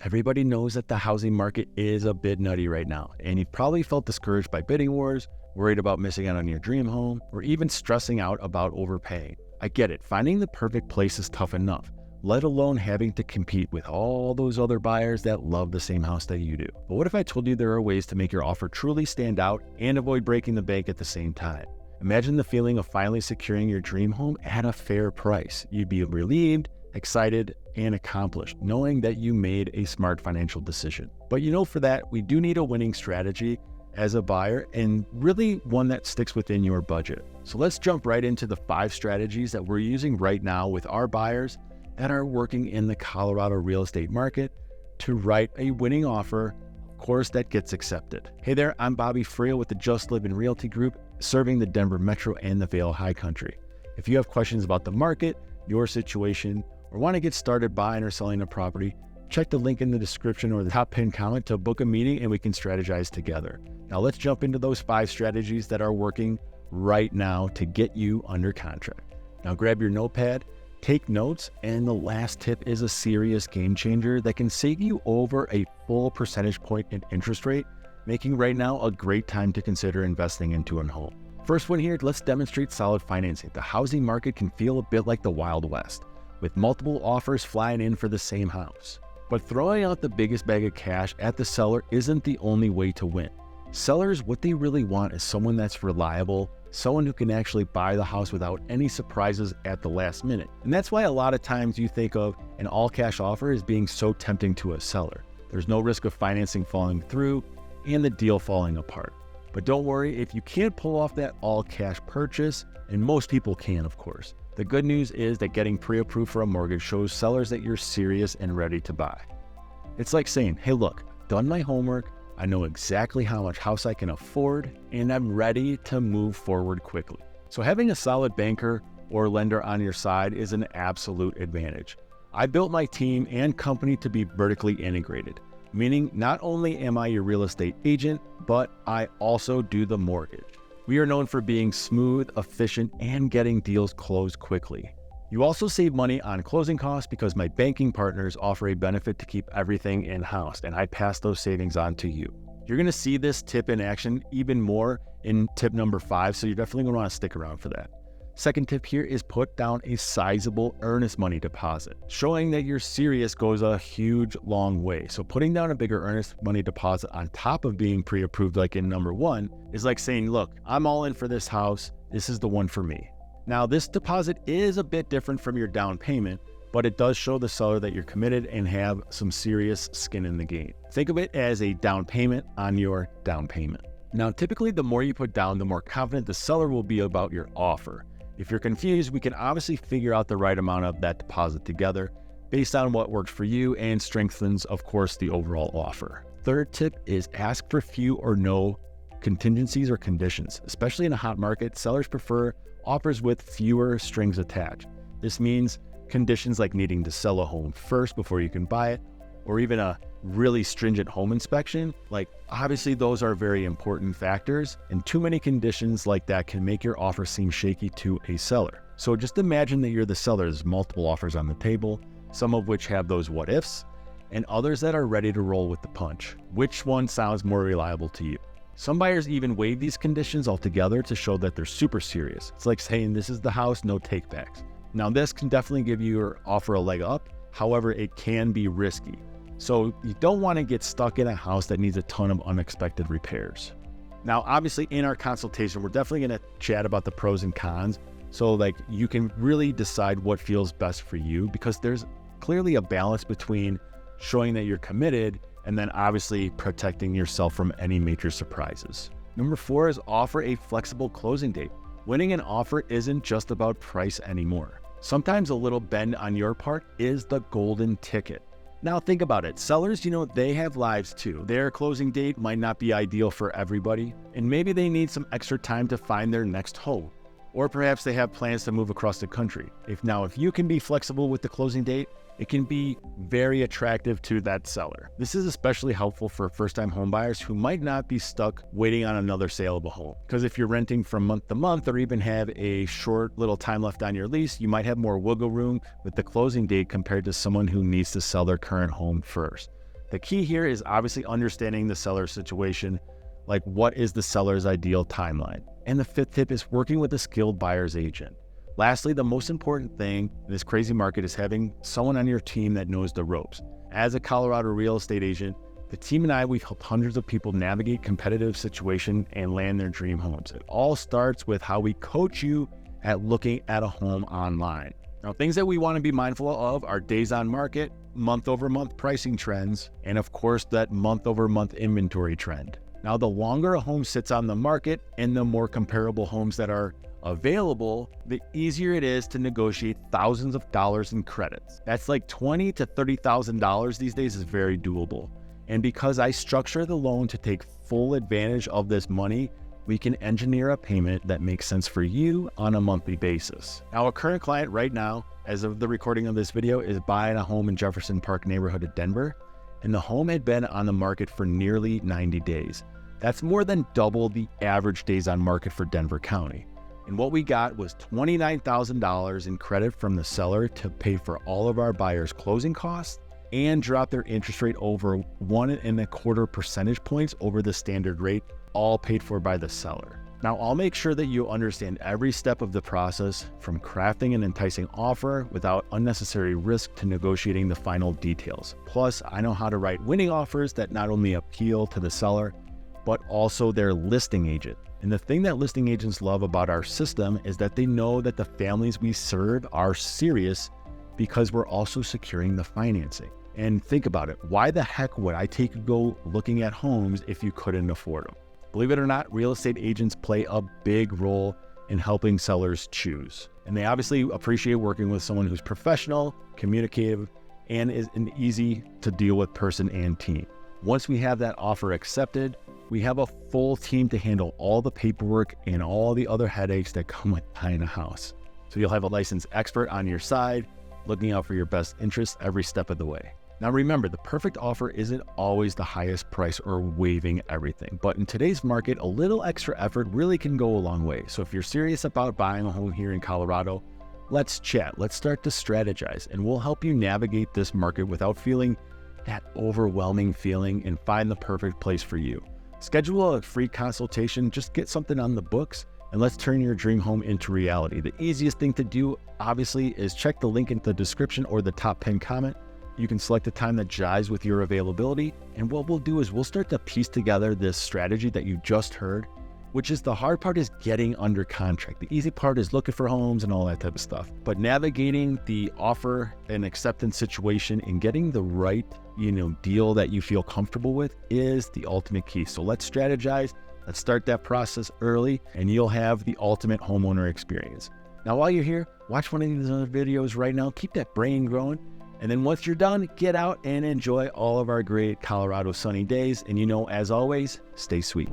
Everybody knows that the housing market is a bit nutty right now, and you've probably felt discouraged by bidding wars, worried about missing out on your dream home, or even stressing out about overpaying. I get it, finding the perfect place is tough enough, let alone having to compete with all those other buyers that love the same house that you do. But what if I told you there are ways to make your offer truly stand out and avoid breaking the bank at the same time? Imagine the feeling of finally securing your dream home at a fair price. You'd be relieved, excited, and accomplished, knowing that you made a smart financial decision. But for that, we do need a winning strategy as a buyer, and really one that sticks within your budget. So let's jump right into the 5 strategies that we're using right now with our buyers that are working in the Colorado real estate market to write a winning offer, of course, that gets accepted. Hey there, I'm Bobby Friel with the Just Live in Realty Group, serving the Denver Metro and the Vail High Country. If you have questions about the market, your situation, or want to get started buying or selling a property, check the link in the description or the top pinned comment to book a meeting and we can strategize together. Now let's jump into those 5 strategies that are working right now to get you under contract. Now grab your notepad, take notes, and the last tip is a serious game changer that can save you over a full percentage point in interest rate, making right now a great time to consider investing into a home. First one here, let's demonstrate solid financing. The housing market can feel a bit like the Wild West, with multiple offers flying in for the same house. But throwing out the biggest bag of cash at the seller isn't the only way to win. Sellers, what they really want is someone that's reliable, someone who can actually buy the house without any surprises at the last minute. And that's why a lot of times you think of an all-cash offer as being so tempting to a seller. There's no risk of financing falling through and the deal falling apart. But don't worry, if you can't pull off that all-cash purchase, and most people can, of course, the good news is that getting pre-approved for a mortgage shows sellers that you're serious and ready to buy. It's like saying, hey look, done my homework, I know exactly how much house I can afford, and I'm ready to move forward quickly. So having a solid banker or lender on your side is an absolute advantage. I built my team and company to be vertically integrated, meaning not only am I your real estate agent, but I also do the mortgage. We are known for being smooth, efficient, and getting deals closed quickly. You also save money on closing costs because my banking partners offer a benefit to keep everything in-house, and I pass those savings on to you. You're going to see this tip in action even more in tip number 5, so you're definitely going to want to stick around for that. Second tip here is put down a sizable earnest money deposit. Showing that you're serious goes a huge, long way. So putting down a bigger earnest money deposit on top of being pre-approved like in number 1 is like saying, look, I'm all in for this house. This is the one for me. Now, this deposit is a bit different from your down payment, but it does show the seller that you're committed and have some serious skin in the game. Think of it as a down payment on your down payment. Now, typically, the more you put down, the more confident the seller will be about your offer. If you're confused, we can obviously figure out the right amount of that deposit together based on what works for you and strengthens, of course, the overall offer. Third tip is ask for few or no contingencies or conditions. Especially in a hot market, sellers prefer offers with fewer strings attached. This means conditions like needing to sell a home first before you can buy it, or even a really stringent home inspection. Like, obviously those are very important factors, and too many conditions like that can make your offer seem shaky to a seller. So just imagine that you're the seller. There's multiple offers on the table, some of which have those what ifs, and others that are ready to roll with the punch. Which one sounds more reliable to you? Some buyers even waive these conditions altogether to show that they're super serious. It's like saying, this is the house, no takebacks. Now this can definitely give your offer a leg up. However, it can be risky. So you don't want to get stuck in a house that needs a ton of unexpected repairs. Now, obviously in our consultation, we're definitely going to chat about the pros and cons. So you can really decide what feels best for you, because there's clearly a balance between showing that you're committed and then obviously protecting yourself from any major surprises. Number 4 is offer a flexible closing date. Winning an offer isn't just about price anymore. Sometimes a little bend on your part is the golden ticket. Now think about it. Sellers, they have lives too. Their closing date might not be ideal for everybody, and maybe they need some extra time to find their next home. Or perhaps they have plans to move across the country. If you can be flexible with the closing date, it can be very attractive to that seller. This is especially helpful for first-time homebuyers who might not be stuck waiting on another sale of a home. Because if you're renting from month to month or even have a short little time left on your lease, you might have more wiggle room with the closing date compared to someone who needs to sell their current home first. The key here is obviously understanding the seller's situation, like what is the seller's ideal timeline. And the fifth tip is working with a skilled buyer's agent. Lastly, the most important thing in this crazy market is having someone on your team that knows the ropes. As a Colorado real estate agent, the team and I, we've helped hundreds of people navigate competitive situations and land their dream homes. It all starts with how we coach you at looking at a home online. Now, things that we want to be mindful of are days on market, month-over-month pricing trends, and of course, that month-over-month inventory trend. Now, the longer a home sits on the market and the more comparable homes that are available, the easier it is to negotiate thousands of dollars in credits. That's like $20,000 to $30,000 these days is very doable. And because I structure the loan to take full advantage of this money, we can engineer a payment that makes sense for you on a monthly basis. Now, a current client right now, as of the recording of this video, is buying a home in Jefferson Park neighborhood of Denver, and the home had been on the market for nearly 90 days. That's more than double the average days on market for Denver County. And what we got was $29,000 in credit from the seller to pay for all of our buyers' closing costs and drop their interest rate over 1.25 percentage points over the standard rate, all paid for by the seller. Now, I'll make sure that you understand every step of the process, from crafting an enticing offer without unnecessary risk to negotiating the final details. Plus, I know how to write winning offers that not only appeal to the seller, but also their listing agent. And the thing that listing agents love about our system is that they know that the families we serve are serious because we're also securing the financing. And think about it, why the heck would I take you go looking at homes if you couldn't afford them? Believe it or not, real estate agents play a big role in helping sellers choose. And they obviously appreciate working with someone who's professional, communicative, and is an easy to deal with person and team. Once we have that offer accepted, we have a full team to handle all the paperwork and all the other headaches that come with buying a house. So you'll have a licensed expert on your side, looking out for your best interests every step of the way. Now remember, the perfect offer isn't always the highest price or waiving everything, but in today's market, a little extra effort really can go a long way. So if you're serious about buying a home here in Colorado, let's chat, let's start to strategize, and we'll help you navigate this market without feeling that overwhelming feeling and find the perfect place for you. Schedule a free consultation, just get something on the books, and let's turn your dream home into reality. The easiest thing to do, obviously, is check the link in the description or the top pinned comment. You can select a time that jives with your availability, and what we'll do is we'll start to piece together this strategy that you just heard, which is the hard part is getting under contract. The easy part is looking for homes and all that type of stuff. But navigating the offer and acceptance situation and getting the right, deal that you feel comfortable with is the ultimate key. So let's strategize. Let's start that process early, and you'll have the ultimate homeowner experience. Now, while you're here, watch one of these other videos right now. Keep that brain growing. And then once you're done, get out and enjoy all of our great Colorado sunny days. And as always, stay sweet.